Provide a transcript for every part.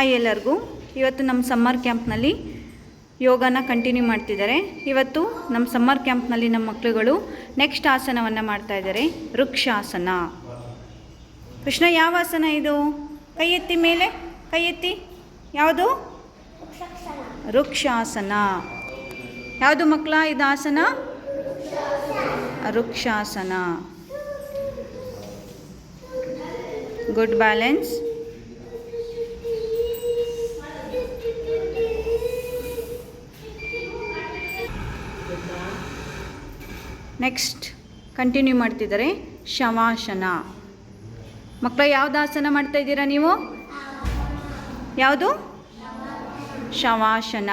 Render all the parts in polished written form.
Hi ಎಲ್ಲರಿಗೂ. ಇವತ್ತು ನಮ್ಮ ಸಮ್ಮರ್ ಕ್ಯಾಂಪ್ನಲ್ಲಿ ಯೋಗನ ಕಂಟಿನ್ಯೂ ಮಾಡ್ತಿದ್ದಾರೆ. ಇವತ್ತು ನಮ್ಮ ಸಮ್ಮರ್ ಕ್ಯಾಂಪ್ನಲ್ಲಿ ನಮ್ಮ ಮಕ್ಕಳುಗಳು ನೆಕ್ಸ್ಟ್ ಆಸನವನ್ನು ಮಾಡ್ತಾಯಿದ್ದಾರೆ, ವೃಕ್ಷಾಸನ. ಕೃಷ್ಣ, ಯಾವ ಆಸನ ಇದು? ಕೈ ಎತ್ತಿ ಮೇಲೆ, ಕೈ ಎತ್ತಿ. ಯಾವುದು? ವೃಕ್ಷಾಸನ. ಯಾವುದು ಮಕ್ಕಳ ಇದು ಆಸನ? Vrikshasana. Good balance. Next continue ಮಾಡ್ತಿದ್ದಾರೆ ಶವಾಸನ. ಮಕ್ಕಳು ಯಾವ್ದು ಆಸನ ಮಾಡ್ತಾ ಇದ್ದೀರಾ ನೀವು? ಯಾವುದು? Shavasana.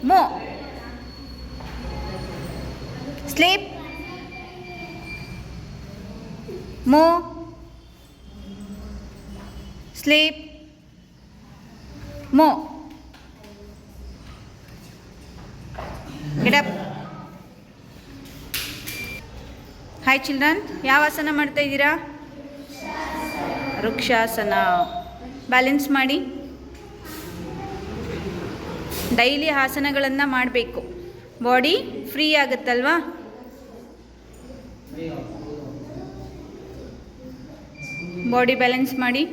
More. Sleep. More. Sleep. More. Get up. Hi children. ಯಾವ ಆಸನ ಮಾಡ್ತಾ ಇದ್ದೀರಾ? ವೃಕ್ಷಾಸನ. ಬ್ಯಾಲೆನ್ಸ್ ಮಾಡಿ. ಡೈಲಿ ಆಸನಗಳನ್ನು ಮಾಡಬೇಕು, ಬಾಡಿ ಫ್ರೀ ಆಗುತ್ತಲ್ವಾ. ಬಾಡಿ ಬ್ಯಾಲೆನ್ಸ್ ಮಾಡಿ.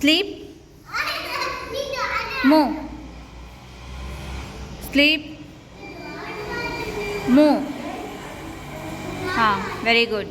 Sleep. Move. Sleep. Move. Very good.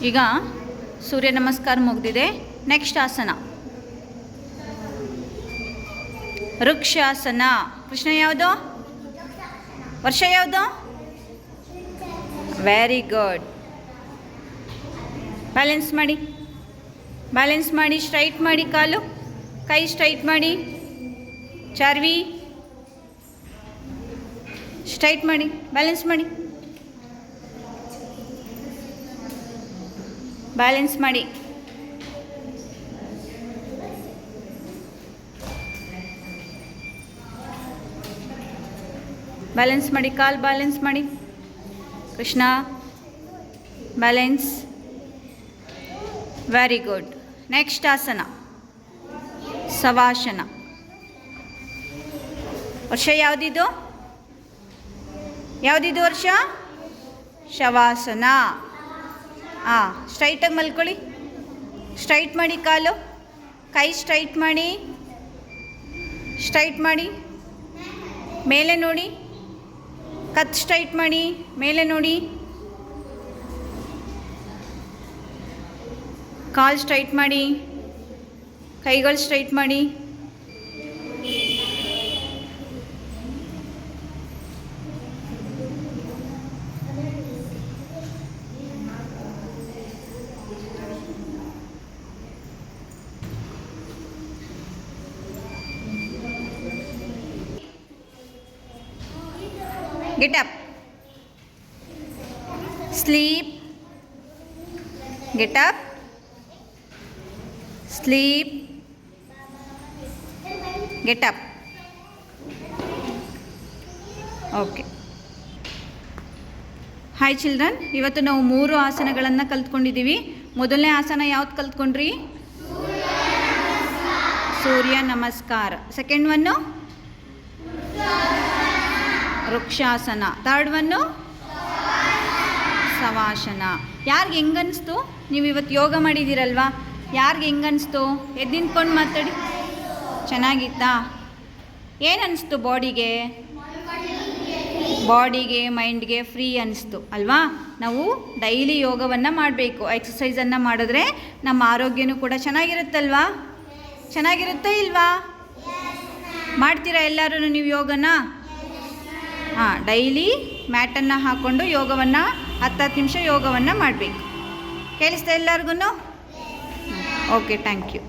ಈಗ ಸೂರ್ಯ ನಮಸ್ಕಾರ ಮುಗಿದಿದೆ. ನೆಕ್ಸ್ಟ್ ಆಸನ ವೃಕ್ಷಾಸನ. ಕೃಷ್ಣ, ಯಾವುದು? ವರ್ಷ ಯಾವುದು? Very good. ಬ್ಯಾಲೆನ್ಸ್ ಮಾಡಿ, ಬ್ಯಾಲೆನ್ಸ್ ಮಾಡಿ. ಸ್ಟ್ರೈಟ್ ಮಾಡಿ ಕಾಲು, ಕೈ ಸ್ಟ್ರೈಟ್ ಮಾಡಿ. ಚಾರ್ವಿ ಸ್ಟ್ರೈಟ್ ಮಾಡಿ, ಬ್ಯಾಲೆನ್ಸ್ ಮಾಡಿ. ಬ್ಯಾಲೆನ್ಸ್ ಮಾಡಿ. ಬ್ಯಾಲೆನ್ಸ್ ಮಾಡಿ, ಕಾಲು ಬ್ಯಾಲೆನ್ಸ್ ಮಾಡಿ. Krishna balance. Very good. Next ಆಸನ ಸವಾಸನ. ವರ್ಷ ಯಾವುದಿದು? ಯಾವುದಿದು ವರ್ಷ? ಶವಾಸನ. ಸ್ಟ್ರೈಟಾಗಿ ಮಲ್ಕೊಳ್ಳಿ. ಸ್ಟ್ರೈಟ್ ಮಾಡಿ ಕಾಲು, ಕೈ ಸ್ಟ್ರೈಟ್ ಮಾಡಿ, ಸ್ಟ್ರೈಟ್ ಮಾಡಿ, ಮೇಲೆ ನೋಡಿ. ಕತ್ ಸ್ಟ್ರೈಟ್ ಮಾಡಿ, ಮೇಲೆ ನೋಡಿ. ಕಾಲು ಸ್ಟ್ರೈಟ್ ಮಾಡಿ, ಕೈಗಳು ಸ್ಟ್ರೈಟ್ ಮಾಡಿ. Get up. Sleep. Get up. Sleep. Get up. Okay. Hi children, ಇವತ್ತು ನಾವು 3 ಆಸನಗಳನ್ನು ಕಲ್ತ್ಕೊಂಡಿದ್ದೀವಿ. ಮೊದಲನೇ ಆಸನ ಯಾವ್ದು ಕಲ್ತ್ಕೊಂಡ್ರಿ? Surya Namaskar. Second one vrikshasana. Third one shavasana. ಯಾರಿಗೆ ಹೆಂಗನ್ನಿಸ್ತು? ನೀವು ಇವತ್ತು ಯೋಗ ಮಾಡಿದ್ದೀರಲ್ವಾ, ಯಾರಿಗೆ ಹೆಂಗನ್ನಿಸ್ತು? ಎದ್ದು ನಿಂತ್ಕೊಂಡು ಮಾತಾಡಿ. ಚೆನ್ನಾಗಿತ್ತಾ? ಏನು ಅನ್ನಿಸ್ತು? ಬಾಡಿಗೆ ಮೈಂಡ್ಗೆ ಫ್ರೀ ಅನ್ನಿಸ್ತು ಅಲ್ವಾ? ನಾವು ಡೈಲಿ ಯೋಗವನ್ನು ಮಾಡಬೇಕು. ಎಕ್ಸಸೈಸನ್ನು ಮಾಡಿದ್ರೆ ನಮ್ಮ ಆರೋಗ್ಯನೂ ಕೂಡ ಚೆನ್ನಾಗಿರುತ್ತಲ್ವಾ? ಚೆನ್ನಾಗಿರುತ್ತಾ ಇಲ್ವಾ? ಮಾಡ್ತೀರಾ ಎಲ್ಲರೂ ನೀವು ಯೋಗನ? ಡೈಲಿ ಮ್ಯಾಟನ್ನು ಹಾಕ್ಕೊಂಡು ಯೋಗವನ್ನು 10 ನಿಮಿಷ ಯೋಗವನ್ನು ಮಾಡಬೇಕು. ಕೇಳಿಸ್ತಾ ಎಲ್ಲರಿಗೂ? Okay, thank you.